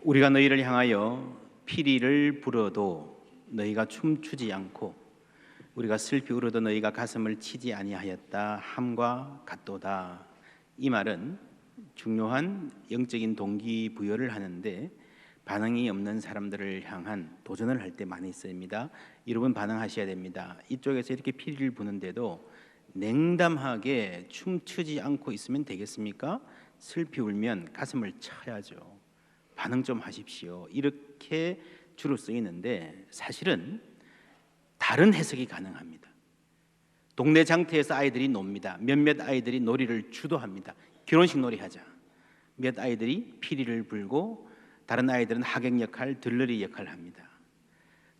우리가 너희를 향하여 피리를 불어도 너희가 춤추지 않고 우리가 슬피 울어도 너희가 가슴을 치지 아니하였다 함과 같도다. 이 말은 중요한 영적인 동기부여를 하는데 반응이 없는 사람들을 향한 도전을 할 때 많이 쓰입니다. 여러분 반응하셔야 됩니다. 이쪽에서 이렇게 피리를 부는데도 냉담하게 춤추지 않고 있으면 되겠습니까? 슬피 울면 가슴을 쳐야죠. 반응 좀 하십시오. 이렇게 주로 쓰이는데 사실은 다른 해석이 가능합니다. 동네 장터에서 아이들이 놉니다. 몇몇 아이들이 놀이를 주도합니다. 결혼식 놀이 하자. 몇 아이들이 피리를 불고 다른 아이들은 하객 역할, 들러리 역할을 합니다.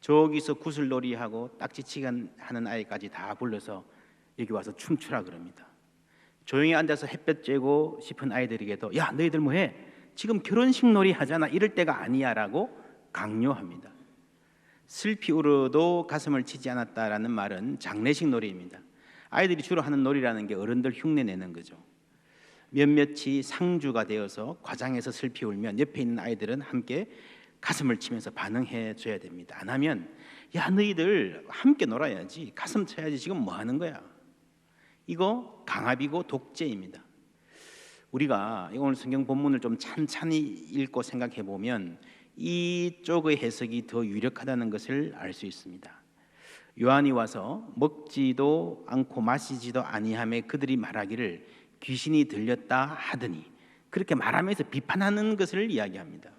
저기서 구슬놀이하고 딱지치기 하는 아이까지 다 불러서 여기 와서 춤추라 그럽니다. 조용히 앉아서 햇볕 쬐고 싶은 아이들에게도 야 너희들 뭐해? 지금 결혼식 놀이 하잖아. 이럴 때가 아니야 라고 강요합니다. 슬피 울어도 가슴을 치지 않았다라는 말은 장례식 놀이입니다. 아이들이 주로 하는 놀이라는 게 어른들 흉내 내는 거죠. 몇몇이 상주가 되어서 과장해서 슬피 울면 옆에 있는 아이들은 함께 가슴을 치면서 반응해 줘야 됩니다. 안 하면 야 너희들 함께 놀아야지, 가슴 쳐야지, 지금 뭐 하는 거야. 이거 강압이고 독재입니다. 우리가 오늘 성경 본문을 좀 찬찬히 읽고 생각해 보면 이쪽의 해석이 더 유력하다는 것을 알 수 있습니다. 요한이 와서 먹지도 않고 마시지도 아니하며 그들이 말하기를 귀신이 들렸다 하더니, 그렇게 말하면서 비판하는 것을 이야기합니다.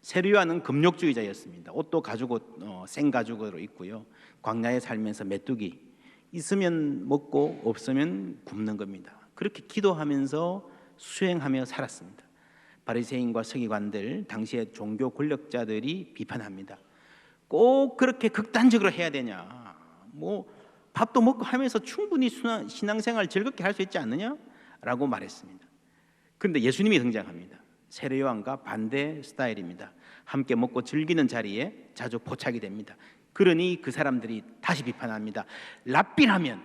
세례요한은 금욕주의자였습니다. 옷도 가죽옷, 생가죽으로 입고요. 광야에 살면서 메뚜기 있으면 먹고 없으면 굶는 겁니다. 그렇게 기도하면서 수행하며 살았습니다. 바리새인과 서기관들, 당시의 종교 권력자들이 비판합니다. 꼭 그렇게 극단적으로 해야 되냐? 뭐 밥도 먹고 하면서 충분히 신앙생활 즐겁게 할 수 있지 않느냐? 라고 말했습니다. 그런데 예수님이 등장합니다. 세례요한과 반대 스타일입니다. 함께 먹고 즐기는 자리에 자주 포착이 됩니다. 그러니 그 사람들이 다시 비판합니다. 랍비라면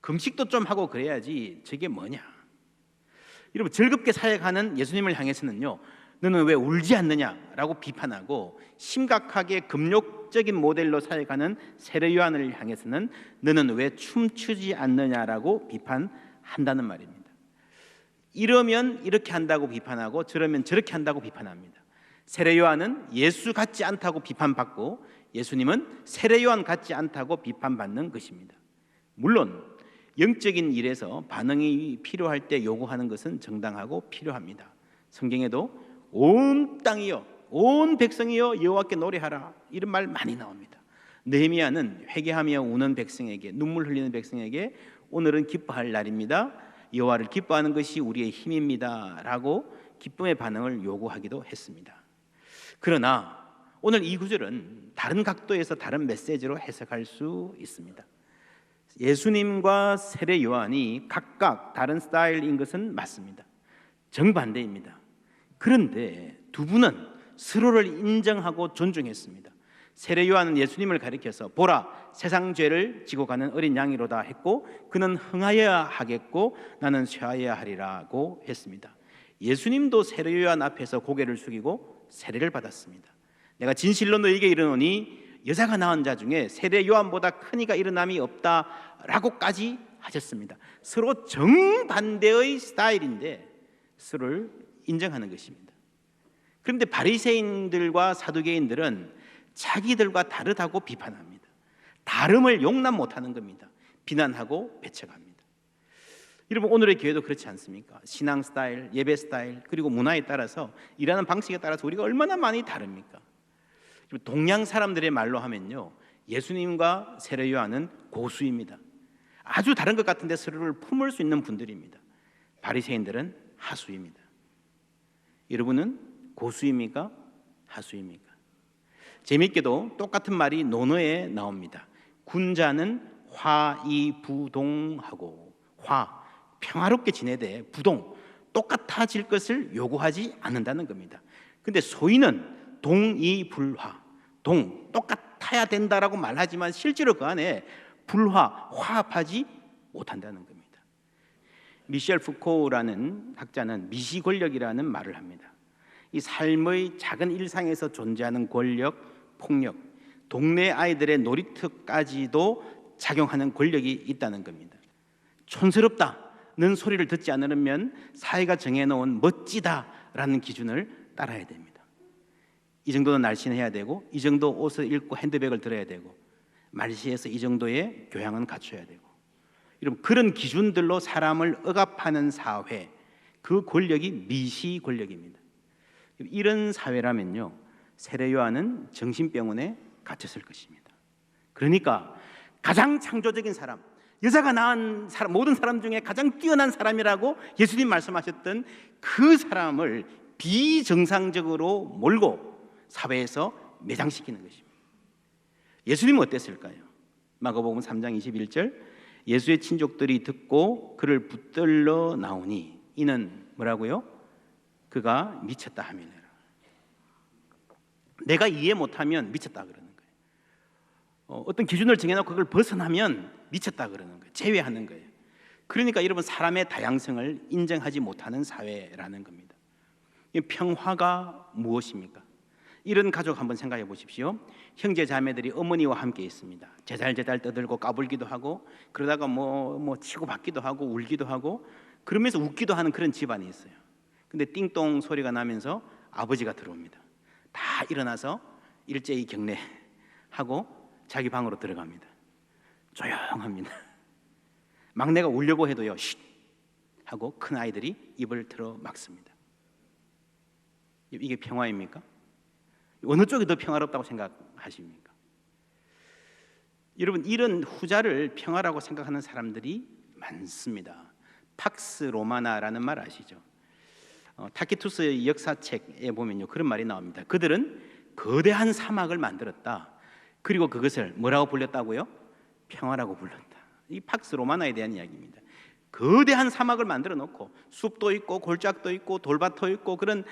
금식도 좀 하고 그래야지 저게 뭐냐. 여러분 즐겁게 사역하는 예수님을 향해서는요, 너는 왜 울지 않느냐라고 비판하고, 심각하게 금욕적인 모델로 사역하는 세례요한을 향해서는 너는 왜 춤추지 않느냐라고 비판한다는 말입니다. 이러면 이렇게 한다고 비판하고 저러면 저렇게 한다고 비판합니다. 세례요한은 예수 같지 않다고 비판받고 예수님은 세례요한 같지 않다고 비판받는 것입니다. 물론 영적인 일에서 반응이 필요할 때 요구하는 것은 정당하고 필요합니다. 성경에도 온 땅이여 온 백성이여 여호와께 노래하라 이런 말 많이 나옵니다. 느헤미야는 회개하며 우는 백성에게, 눈물 흘리는 백성에게 오늘은 기뻐할 날입니다, 여호와를 기뻐하는 것이 우리의 힘입니다 라고 기쁨의 반응을 요구하기도 했습니다. 그러나 오늘 이 구절은 다른 각도에서 다른 메시지로 해석할 수 있습니다. 예수님과 세례 요한이 각각 다른 스타일인 것은 맞습니다. 정반대입니다. 그런데 두 분은 서로를 인정하고 존중했습니다. 세례 요한은 예수님을 가리켜서 보라 세상 죄를 지고 가는 어린 양이로다 했고, 그는 흥하여야 하겠고 나는 쇠하여야 하리라고 했습니다. 예수님도 세례 요한 앞에서 고개를 숙이고 세례를 받았습니다. 내가 진실로 너에게 이르노니 여자가 낳은 자 중에 세례 요한보다 큰 이가 일어남이 없다라고까지 하셨습니다. 서로 정반대의 스타일인데 서로를 인정하는 것입니다. 그런데 바리새인들과 사두개인들은 자기들과 다르다고 비판합니다. 다름을 용납 못하는 겁니다. 비난하고 배척합니다. 여러분 오늘의 교회도 그렇지 않습니까? 신앙 스타일, 예배 스타일, 그리고 문화에 따라서, 일하는 방식에 따라서 우리가 얼마나 많이 다릅니까? 동양 사람들의 말로 하면요, 예수님과 세례 요한은 고수입니다. 아주 다른 것 같은데 서로를 품을 수 있는 분들입니다. 바리새인들은 하수입니다. 여러분은 고수입니까? 하수입니까? 재미있게도 똑같은 말이 논어에 나옵니다. 군자는 화이부동하고, 화 평화롭게 지내되 부동 똑같아질 것을 요구하지 않는다는 겁니다. 근데 소인은 동이불화, 동 똑같아야 된다라고 말하지만 실제로 그 안에 불화, 화합하지 못한다는 겁니다. 미셸 푸코라는 학자는 미시 권력이라는 말을 합니다. 이 삶의 작은 일상에서 존재하는 권력, 폭력, 동네 아이들의 놀이터까지도 작용하는 권력이 있다는 겁니다. 촌스럽다는 소리를 듣지 않으면 사회가 정해놓은 멋지다라는 기준을 따라야 됩니다. 이 정도는 날씬해야 되고, 이 정도 옷을 입고 핸드백을 들어야 되고, 말시에서 이 정도의 교양은 갖춰야 되고, 여러분, 그런 기준들로 사람을 억압하는 사회, 그 권력이 미시 권력입니다. 이런 사회라면요, 세례 요한은 정신병원에 갇혔을 것입니다. 그러니까 가장 창조적인 사람, 여자가 낳은 사람, 모든 사람 중에 가장 뛰어난 사람이라고 예수님 말씀하셨던 그 사람을 비정상적으로 몰고 사회에서 매장시키는 것입니다. 예수님은 어땠을까요? 마가복음 3장 21절, 예수의 친족들이 듣고 그를 붙들러 나오니 이는 뭐라고요? 그가 미쳤다 하미니라. 내가 이해 못하면 미쳤다 그러는 거예요. 어떤 기준을 정해놓고 그걸 벗어나면 미쳤다 그러는 거예요. 제외하는 거예요. 그러니까 여러분, 사람의 다양성을 인정하지 못하는 사회라는 겁니다. 평화가 무엇입니까? 이런 가족 한번 생각해 보십시오. 형제 자매들이 어머니와 함께 있습니다. 제달제달 떠들고 까불기도 하고, 그러다가 뭐 치고 받기도 하고 울기도 하고, 그러면서 웃기도 하는 그런 집안이 있어요. 근데 띵동 소리가 나면서 아버지가 들어옵니다. 다 일어나서 일제히 경례하고 자기 방으로 들어갑니다. 조용합니다. 막내가 울려고 해도요, 쉿 하고 큰 아이들이 입을 틀어 막습니다. 이게 평화입니까? 어느 쪽이 더 평화롭다고 생각하십니까? 여러분, 이런 후자를 평화라고 생각하는 사람들이 많습니다. 팍스 로마나라는 말 아시죠? 타키투스의 역사책에 보면요, 그런 말이 나옵니다. 그들은 거대한 사막을 만들었다. 그리고 그것을 뭐라고 불렸다고요? 평화라고 불렀다. 이 팍스 로마나에 대한 이야기입니다. 거대한 사막을 만들어 놓고 숲도 있고 골짜기도 있고 돌밭도 있고 그런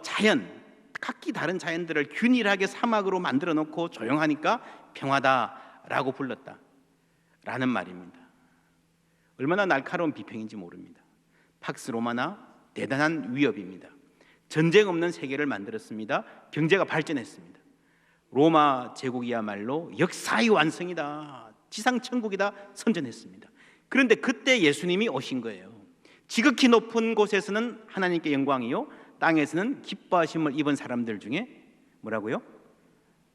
자연, 각기 다른 자연들을 균일하게 사막으로 만들어 놓고 조용하니까 평화다라고 불렀다라는 말입니다. 얼마나 날카로운 비평인지 모릅니다. 팍스 로마나 대단한 위협입니다. 전쟁 없는 세계를 만들었습니다. 경제가 발전했습니다. 로마 제국이야말로 역사의 완성이다, 지상천국이다 선전했습니다. 그런데 그때 예수님이 오신 거예요. 지극히 높은 곳에서는 하나님께 영광이요, 땅에서는 기뻐하심을 입은 사람들 중에 뭐라고요?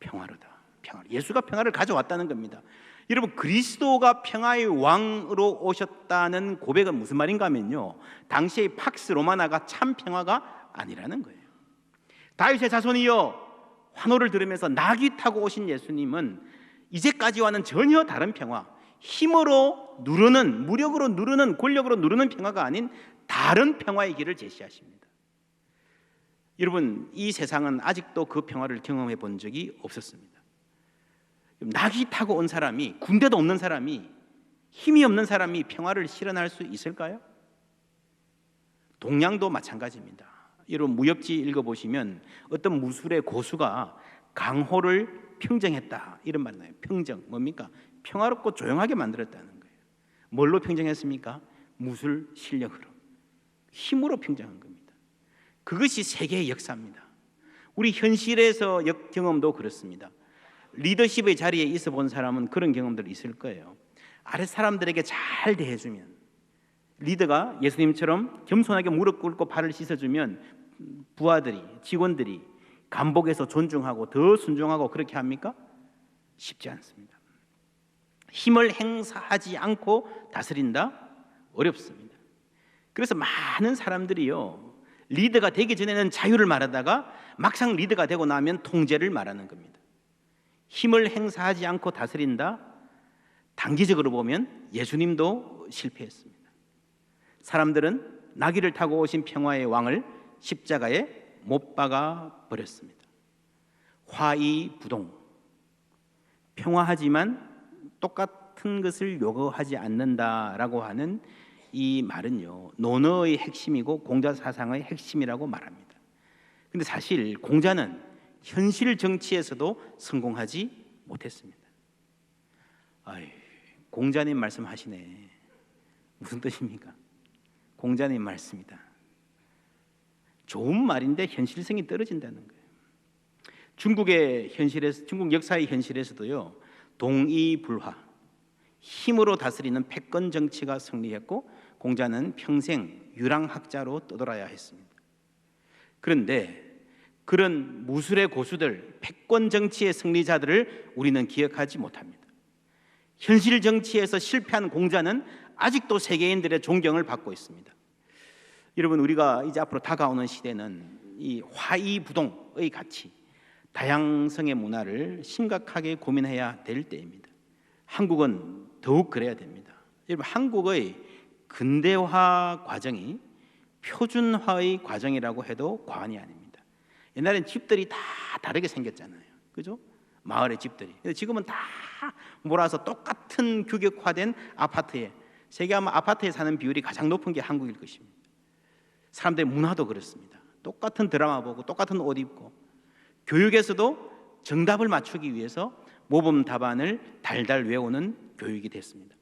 평화로다. 평화. 예수가 평화를 가져왔다는 겁니다. 여러분, 그리스도가 평화의 왕으로 오셨다는 고백은 무슨 말인가 하면요, 당시의 팍스 로마나가 참 평화가 아니라는 거예요. 다윗의 자손이여 환호를 들으면서 나귀 타고 오신 예수님은 이제까지와는 전혀 다른 평화, 힘으로 누르는, 무력으로 누르는, 권력으로 누르는 평화가 아닌 다른 평화의 길을 제시하십니다. 여러분, 이 세상은 아직도 그 평화를 경험해 본 적이 없었습니다. 나귀 타고 온 사람이, 군대도 없는 사람이, 힘이 없는 사람이 평화를 실현할 수 있을까요? 동양도 마찬가지입니다. 여러분, 무협지 읽어보시면 어떤 무술의 고수가 강호를 평정했다 이런 말 나요. 평정, 뭡니까? 평화롭고 조용하게 만들었다는 거예요. 뭘로 평정했습니까? 무술 실력으로, 힘으로 평정한 겁니다. 그것이 세계의 역사입니다. 우리 현실에서 경험도 그렇습니다. 리더십의 자리에 있어 본 사람은 그런 경험들이 있을 거예요. 아래 사람들에게 잘 대해주면, 리더가 예수님처럼 겸손하게 무릎 꿇고 발을 씻어주면 부하들이, 직원들이 감복해서 존중하고 더 순종하고 그렇게 합니까? 쉽지 않습니다. 힘을 행사하지 않고 다스린다? 어렵습니다. 그래서 많은 사람들이요, 리더가 되기 전에는 자유를 말하다가 막상 리더가 되고 나면 통제를 말하는 겁니다. 힘을 행사하지 않고 다스린다? 단기적으로 보면 예수님도 실패했습니다. 사람들은 나귀를 타고 오신 평화의 왕을 십자가에 못 박아 버렸습니다. 화이부동, 평화하지만 똑같은 것을 요구하지 않는다라고 하는 이 말은요, 논어의 핵심이고 공자 사상의 핵심이라고 말합니다. 근데 사실 공자는 현실 정치에서도 성공하지 못했습니다. 공자님 말씀하시네. 무슨 뜻입니까? 공자님 말씀이다. 좋은 말인데 현실성이 떨어진다는 거예요. 중국 역사의 현실에서도요, 동이불화, 힘으로 다스리는 패권 정치가 승리했고 공자는 평생 유랑학자로 떠돌아야 했습니다. 그런데 그런 무술의 고수들, 패권 정치의 승리자들을 우리는 기억하지 못합니다. 현실 정치에서 실패한 공자는 아직도 세계인들의 존경을 받고 있습니다. 여러분, 우리가 이제 앞으로 다가오는 시대는 이 화이부동의 가치, 다양성의 문화를 심각하게 고민해야 될 때입니다. 한국은 더욱 그래야 됩니다. 여러분, 한국의 근대화 과정이 표준화의 과정이라고 해도 과언이 아닙니다. 옛날엔 집들이 다 다르게 생겼잖아요. 그죠? 마을의 집들이. 지금은 다 몰아서 똑같은 규격화된 아파트에, 세계 아마 아파트에 사는 비율이 가장 높은 게 한국일 것입니다. 사람들의 문화도 그렇습니다. 똑같은 드라마 보고 똑같은 옷 입고, 교육에서도 정답을 맞추기 위해서 모범 답안을 달달 외우는 교육이 됐습니다.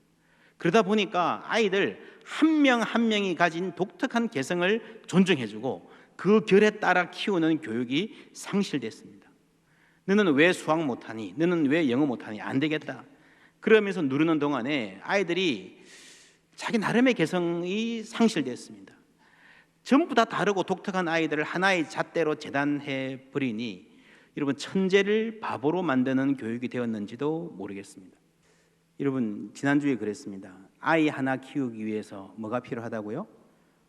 그러다 보니까 아이들 한 명 한 명이 가진 독특한 개성을 존중해주고 그 결에 따라 키우는 교육이 상실됐습니다. 너는 왜 수학 못하니? 너는 왜 영어 못하니? 안 되겠다. 그러면서 누르는 동안에 아이들이 자기 나름의 개성이 상실됐습니다. 전부 다 다르고 독특한 아이들을 하나의 잣대로 재단해 버리니 여러분, 천재를 바보로 만드는 교육이 되었는지도 모르겠습니다. 여러분, 지난주에 그랬습니다. 아이 하나 키우기 위해서 뭐가 필요하다고요?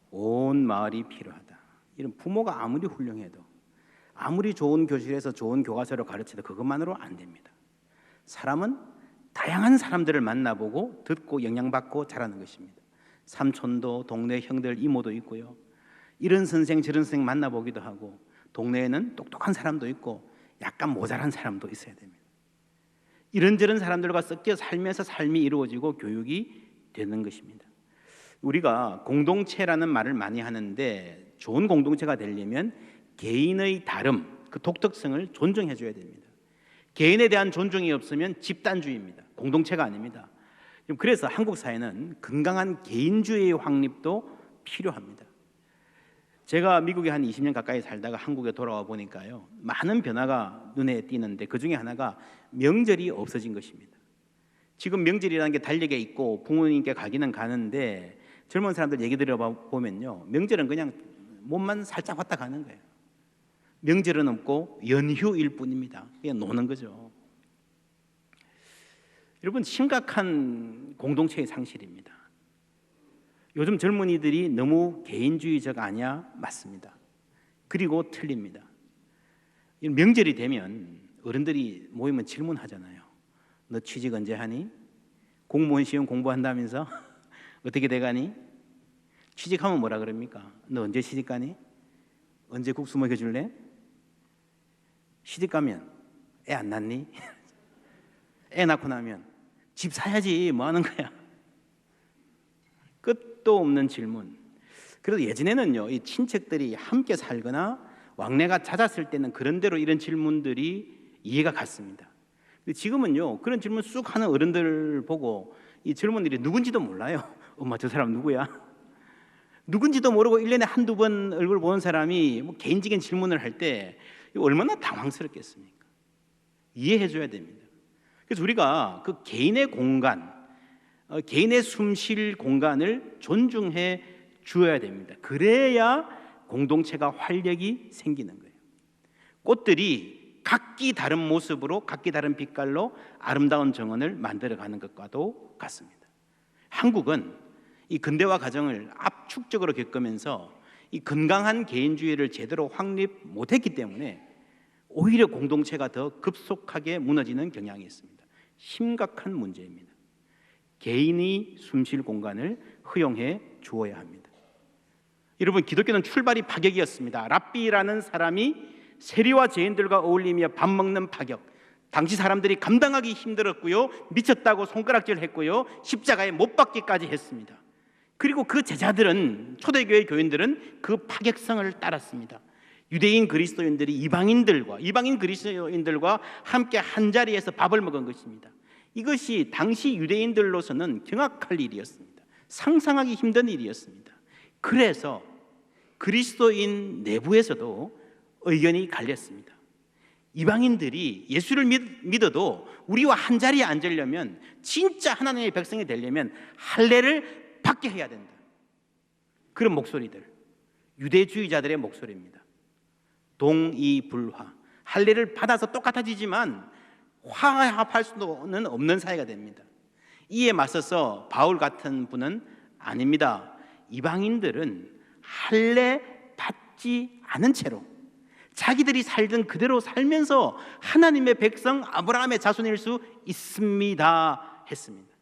온 마을이 필요하다. 이런 부모가 아무리 훌륭해도, 아무리 좋은 교실에서 좋은 교과서를 가르쳐도 그것만으로 안 됩니다. 사람은 다양한 사람들을 만나보고 듣고 영향받고 자라는 것입니다. 삼촌도, 동네 형들, 이모도 있고요. 이런 선생 저런 선생 만나보기도 하고, 동네에는 똑똑한 사람도 있고 약간 모자란 사람도 있어야 됩니다. 이런저런 사람들과 섞여 살면서 삶이 이루어지고 교육이 되는 것입니다. 우리가 공동체라는 말을 많이 하는데, 좋은 공동체가 되려면 개인의 다름, 그 독특성을 존중해 줘야 됩니다. 개인에 대한 존중이 없으면 집단주의입니다. 공동체가 아닙니다. 그래서 한국 사회는 건강한 개인주의의 확립도 필요합니다. 제가 미국에 한 20년 가까이 살다가 한국에 돌아와 보니까요, 많은 변화가 눈에 띄는데 그 중에 하나가 명절이 없어진 것입니다. 지금 명절이라는 게 달력에 있고 부모님께 가기는 가는데, 젊은 사람들 얘기 들어보면요, 명절은 그냥 몸만 살짝 왔다 가는 거예요. 명절은 없고 연휴일 뿐입니다. 그냥 노는 거죠. 여러분, 심각한 공동체의 상실입니다. 요즘 젊은이들이 너무 개인주의적 아니야? 맞습니다. 그리고 틀립니다. 명절이 되면 어른들이 모이면 질문하잖아요. 너 취직 언제 하니? 공무원 시험 공부한다면서? 어떻게 돼가니? 취직하면 뭐라 그럽니까? 너 언제 시집 가니? 언제 국수 먹여줄래? 시집 가면 애 안 낳니? 애 낳고 나면 집 사야지, 뭐 하는 거야? 끝도 없는 질문. 그래도 예전에는요, 이 친척들이 함께 살거나 왕래가 잦았을 때는 그런 대로 이런 질문들이 이해가 갔습니다. 근데 지금은요, 그런 질문 쑥 하는 어른들 보고 이 젊은이들이 누군지도 몰라요. 엄마, 저 사람 누구야? 누군지도 모르고 1년에 한두 번 얼굴 보는 사람이 뭐 개인적인 질문을 할 때 얼마나 당황스럽겠습니까? 이해해 줘야 됩니다. 그래서 우리가 그 개인의 공간, 개인의 숨쉴 공간을 존중해 주어야 됩니다. 그래야 공동체가 활력이 생기는 거예요. 꽃들이 각기 다른 모습으로, 각기 다른 빛깔로 아름다운 정원을 만들어가는 것과도 같습니다. 한국은 이 근대화 과정을 압축적으로 겪으면서 이 건강한 개인주의를 제대로 확립 못했기 때문에 오히려 공동체가 더 급속하게 무너지는 경향이 있습니다. 심각한 문제입니다. 개인이 숨쉴 공간을 허용해 주어야 합니다. 여러분, 기독교는 출발이 파격이었습니다. 랍비라는 사람이 세리와 죄인들과 어울리며 밥 먹는 파격, 당시 사람들이 감당하기 힘들었고요, 미쳤다고 손가락질했고요, 십자가에 못 박기까지 했습니다. 그리고 그 제자들은, 초대교회 교인들은 그 파격성을 따랐습니다. 유대인 그리스도인들이 이방인 그리스도인들과 함께 한 자리에서 밥을 먹은 것입니다. 이것이 당시 유대인들로서는 경악할 일이었습니다. 상상하기 힘든 일이었습니다. 그래서 그리스도인 내부에서도 의견이 갈렸습니다. 이방인들이 예수를 믿어도 우리와 한 자리에 앉으려면, 진짜 하나님의 백성이 되려면 할례를 받게 해야 된다. 그런 목소리들, 유대주의자들의 목소리입니다. 동의불화, 할례를 받아서 똑같아지지만 화합할 수는 없는 사이가 됩니다. 이에 맞서서 바울 같은 분은 아닙니다. 이방인들은 할례 받지 않은 채로 자기들이 살던 그대로 살면서 하나님의 백성 아브라함의 자손일 수 있습니다 했습니다.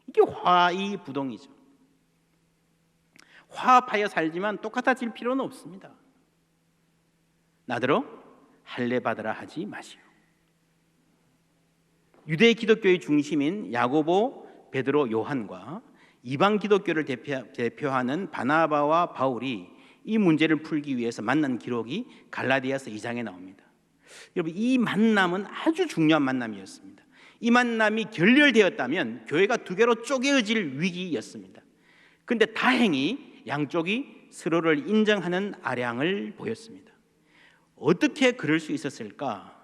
이게 화이부동이죠. 화합하여 살지만 똑같아질 필요는 없습니다. 나더러 할례 받으라 하지 마시오. 유대 기독교의 중심인 야고보, 베드로, 요한과 이방 기독교를 대표하는 바나바와 바울이 이 문제를 풀기 위해서 만난 기록이 갈라디아서 2장에 나옵니다. 여러분, 이 만남은 아주 중요한 만남이었습니다. 이 만남이 결렬되었다면 교회가 두 개로 쪼개어질 위기였습니다. 그런데 다행히 양쪽이 서로를 인정하는 아량을 보였습니다. 어떻게 그럴 수 있었을까?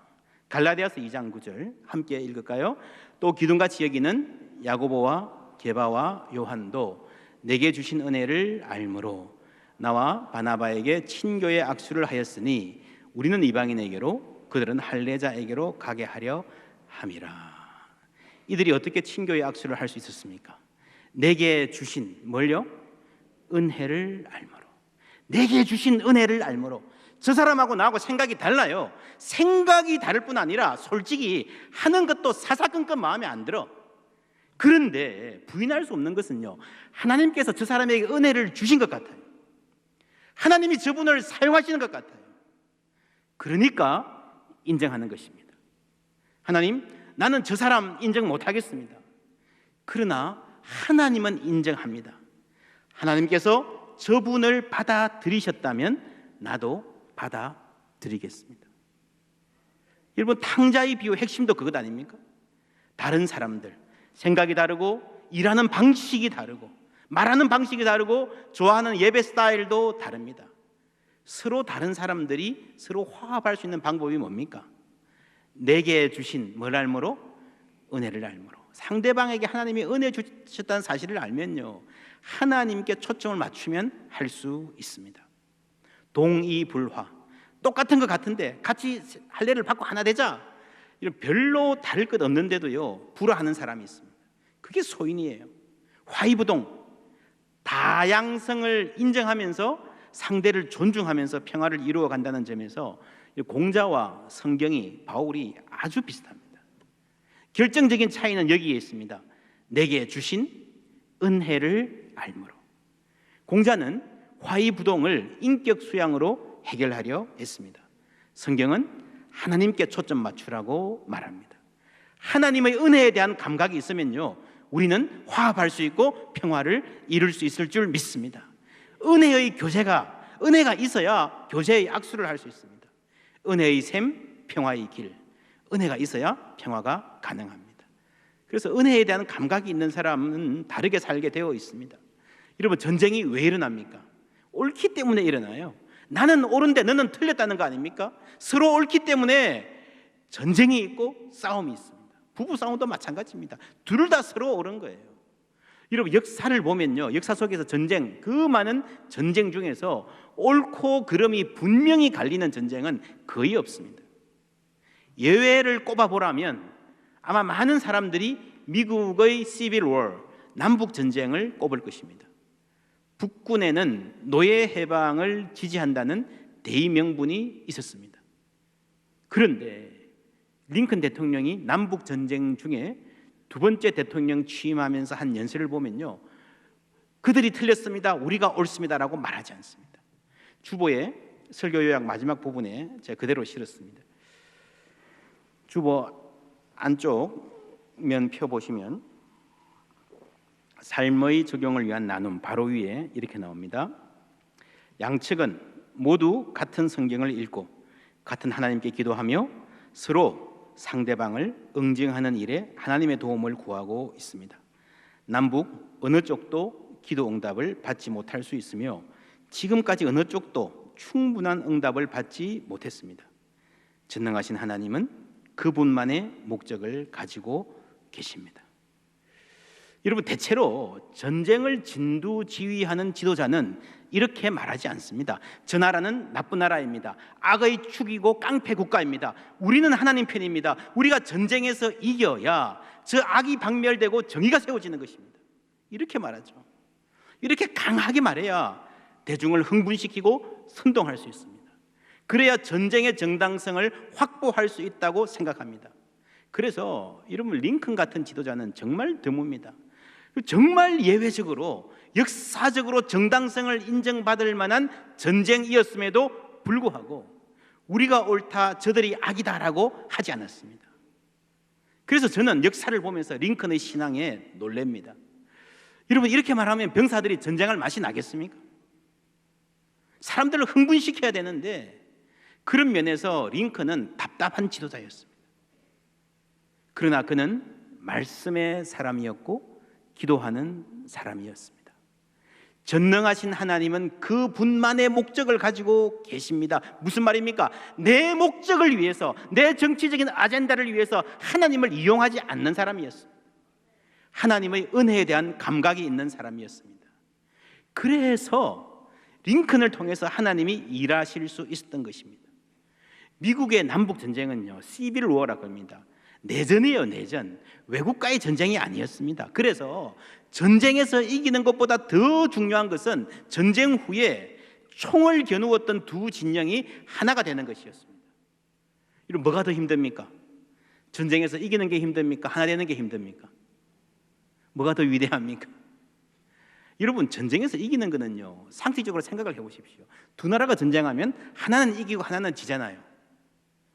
갈라디아서 2장 9절 함께 읽을까요? 또 기둥같이 여기는 야고보와 게바와 요한도 내게 주신 은혜를 알므로 나와 바나바에게 친교의 악수를 하였으니 우리는 이방인에게로 그들은 할례자에게로 가게 하려 함이라. 이들이 어떻게 친교의 악수를 할 수 있었습니까? 내게 주신 뭘요? 은혜를 알므로. 내게 주신 은혜를 알므로. 저 사람하고 나하고 생각이 달라요. 생각이 다를 뿐 아니라 솔직히 하는 것도 사사건건 마음에 안 들어. 그런데 부인할 수 없는 것은요, 하나님께서 저 사람에게 은혜를 주신 것 같아요. 하나님이 저분을 사용하시는 것 같아요. 그러니까 인정하는 것입니다. 하나님, 나는 저 사람 인정 못하겠습니다. 그러나 하나님은 인정합니다. 하나님께서 저분을 받아들이셨다면 나도 받아들이겠습니다. 여러분, 탕자의 비유 핵심도 그것 아닙니까? 다른 사람들, 생각이 다르고 일하는 방식이 다르고 말하는 방식이 다르고 좋아하는 예배 스타일도 다릅니다. 서로 다른 사람들이 서로 화합할 수 있는 방법이 뭡니까? 내게 주신 뭘 알므로? 은혜를 알므로. 상대방에게 하나님이 은혜 주셨다는 사실을 알면요, 하나님께 초점을 맞추면 할 수 있습니다. 동의불화, 똑같은 것 같은데 같이 할례를 받고 하나 되자, 이런 별로 다를 것 없는데도요 불화하는 사람이 있습니다. 그게 소인이에요. 화이부동, 다양성을 인정하면서 상대를 존중하면서 평화를 이루어 간다는 점에서 공자와 성경이, 바울이 아주 비슷합니다. 결정적인 차이는 여기에 있습니다. 내게 주신 은혜를 알므로. 공자는 화이부동을 인격 수양으로 해결하려 했습니다. 성경은 하나님께 초점 맞추라고 말합니다. 하나님의 은혜에 대한 감각이 있으면요, 우리는 화합할 수 있고 평화를 이룰 수 있을 줄 믿습니다. 은혜가 있어야 교제의 악수를 할 수 있습니다. 은혜의 샘, 평화의 길. 은혜가 있어야 평화가 가능합니다. 그래서 은혜에 대한 감각이 있는 사람은 다르게 살게 되어 있습니다. 여러분, 전쟁이 왜 일어납니까? 옳기 때문에 일어나요. 나는 옳은데 너는 틀렸다는 거 아닙니까? 서로 옳기 때문에 전쟁이 있고 싸움이 있습니다. 부부싸움도 마찬가지입니다. 둘 다 서로 옳은 거예요. 여러분, 역사를 보면요, 역사 속에서 전쟁, 그 많은 전쟁 중에서 옳고 그름이 분명히 갈리는 전쟁은 거의 없습니다. 예외를 꼽아보라면 아마 많은 사람들이 미국의 시빌 워, 남북 전쟁을 꼽을 것입니다. 북군에는 노예 해방을 지지한다는 대의 명분이 있었습니다. 그런데 링컨 대통령이 남북 전쟁 중에 두 번째 대통령 취임하면서 한 연설을 보면요, 그들이 틀렸습니다, 우리가 옳습니다라고 말하지 않습니다. 주보의 설교 요약 마지막 부분에 제가 그대로 실었습니다. 주보 안쪽 면 펴보시면 삶의 적용을 위한 나눔 바로 위에 이렇게 나옵니다. 양측은 모두 같은 성경을 읽고 같은 하나님께 기도하며 서로 상대방을 응징하는 일에 하나님의 도움을 구하고 있습니다. 남북 어느 쪽도 기도 응답을 받지 못할 수 있으며 지금까지 어느 쪽도 충분한 응답을 받지 못했습니다. 전능하신 하나님은 그분만의 목적을 가지고 계십니다. 여러분, 대체로 전쟁을 진두지휘하는 지도자는 이렇게 말하지 않습니다. 저 나라는 나쁜 나라입니다. 악의 축이고 깡패 국가입니다. 우리는 하나님 편입니다. 우리가 전쟁에서 이겨야 저 악이 박멸되고 정의가 세워지는 것입니다. 이렇게 말하죠. 이렇게 강하게 말해야 대중을 흥분시키고 선동할 수 있습니다. 그래야 전쟁의 정당성을 확보할 수 있다고 생각합니다. 그래서 여러분, 링컨 같은 지도자는 정말 드뭅니다. 정말 예외적으로 역사적으로 정당성을 인정받을 만한 전쟁이었음에도 불구하고 우리가 옳다, 저들이 악이다라고 하지 않았습니다. 그래서 저는 역사를 보면서 링컨의 신앙에 놀랍니다. 여러분, 이렇게 말하면 병사들이 전쟁할 맛이 나겠습니까? 사람들을 흥분시켜야 되는데 그런 면에서 링컨은 답답한 지도자였습니다. 그러나 그는 말씀의 사람이었고 기도하는 사람이었습니다. 전능하신 하나님은 그분만의 목적을 가지고 계십니다. 무슨 말입니까? 내 목적을 위해서, 내 정치적인 아젠다를 위해서 하나님을 이용하지 않는 사람이었습니다. 하나님의 은혜에 대한 감각이 있는 사람이었습니다. 그래서 링컨을 통해서 하나님이 일하실 수 있었던 것입니다. 미국의 남북 전쟁은요, 시빌 워라고 합니다. 내전이에요, 내전. 외국과의 전쟁이 아니었습니다. 그래서 전쟁에서 이기는 것보다 더 중요한 것은 전쟁 후에 총을 겨누었던 두 진영이 하나가 되는 것이었습니다. 이런 뭐가 더 힘듭니까? 전쟁에서 이기는 게 힘듭니까? 하나 되는 게 힘듭니까? 뭐가 더 위대합니까? 여러분, 전쟁에서 이기는 거는요, 상식적으로 생각을 해보십시오. 두 나라가 전쟁하면 하나는 이기고 하나는 지잖아요.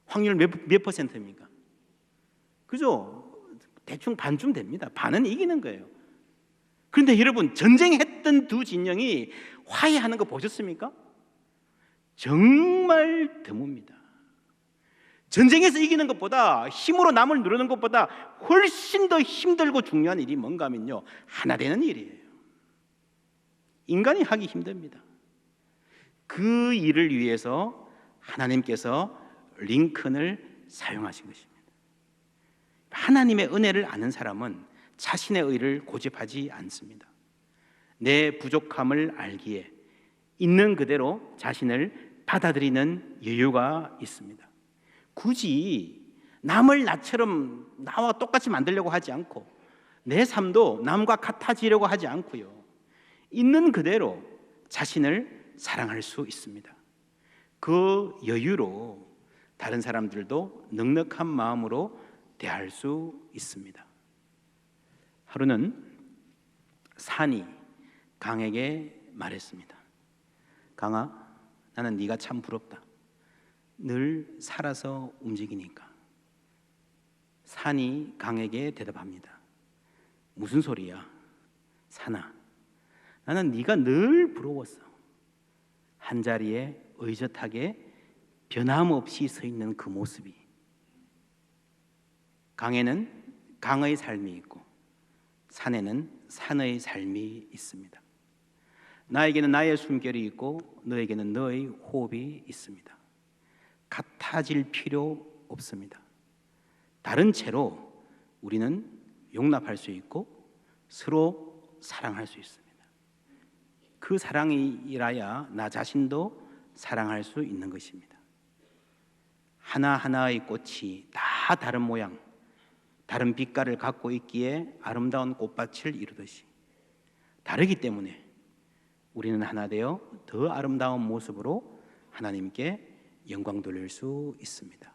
확률 몇 퍼센트입니까? 그죠? 대충 반쯤 됩니다. 반은 이기는 거예요. 그런데 여러분, 전쟁했던 두 진영이 화해하는 거 보셨습니까? 정말 드뭅니다. 전쟁에서 이기는 것보다, 힘으로 남을 누르는 것보다 훨씬 더 힘들고 중요한 일이 뭔가 하면요, 하나 되는 일이에요. 인간이 하기 힘듭니다. 그 일을 위해서 하나님께서 링컨을 사용하신 것입니다. 하나님의 은혜를 아는 사람은 자신의 의를 고집하지 않습니다. 내 부족함을 알기에 있는 그대로 자신을 받아들이는 여유가 있습니다. 굳이 남을 나처럼 나와 똑같이 만들려고 하지 않고 내 삶도 남과 같아지려고 하지 않고요, 있는 그대로 자신을 사랑할 수 있습니다. 그 여유로 다른 사람들도 넉넉한 마음으로 대할 수 있습니다. 하루는 산이 강에게 말했습니다. 강아, 나는 네가 참 부럽다. 늘 살아서 움직이니까. 산이 강에게 대답합니다. 무슨 소리야? 산아, 나는 네가 늘 부러웠어. 한자리에 의젓하게 변함없이 서 있는 그 모습이. 강에는 강의 삶이 있고 산에는 산의 삶이 있습니다. 나에게는 나의 숨결이 있고 너에게는 너의 호흡이 있습니다. 같아질 필요 없습니다. 다른 채로 우리는 용납할 수 있고 서로 사랑할 수 있습니다. 그 사랑이라야 나 자신도 사랑할 수 있는 것입니다. 하나하나의 꽃이 다 다른 모양, 다른 빛깔을 갖고 있기에 아름다운 꽃밭을 이루듯이 다르기 때문에 우리는 하나 되어 더 아름다운 모습으로 하나님께 영광 돌릴 수 있습니다.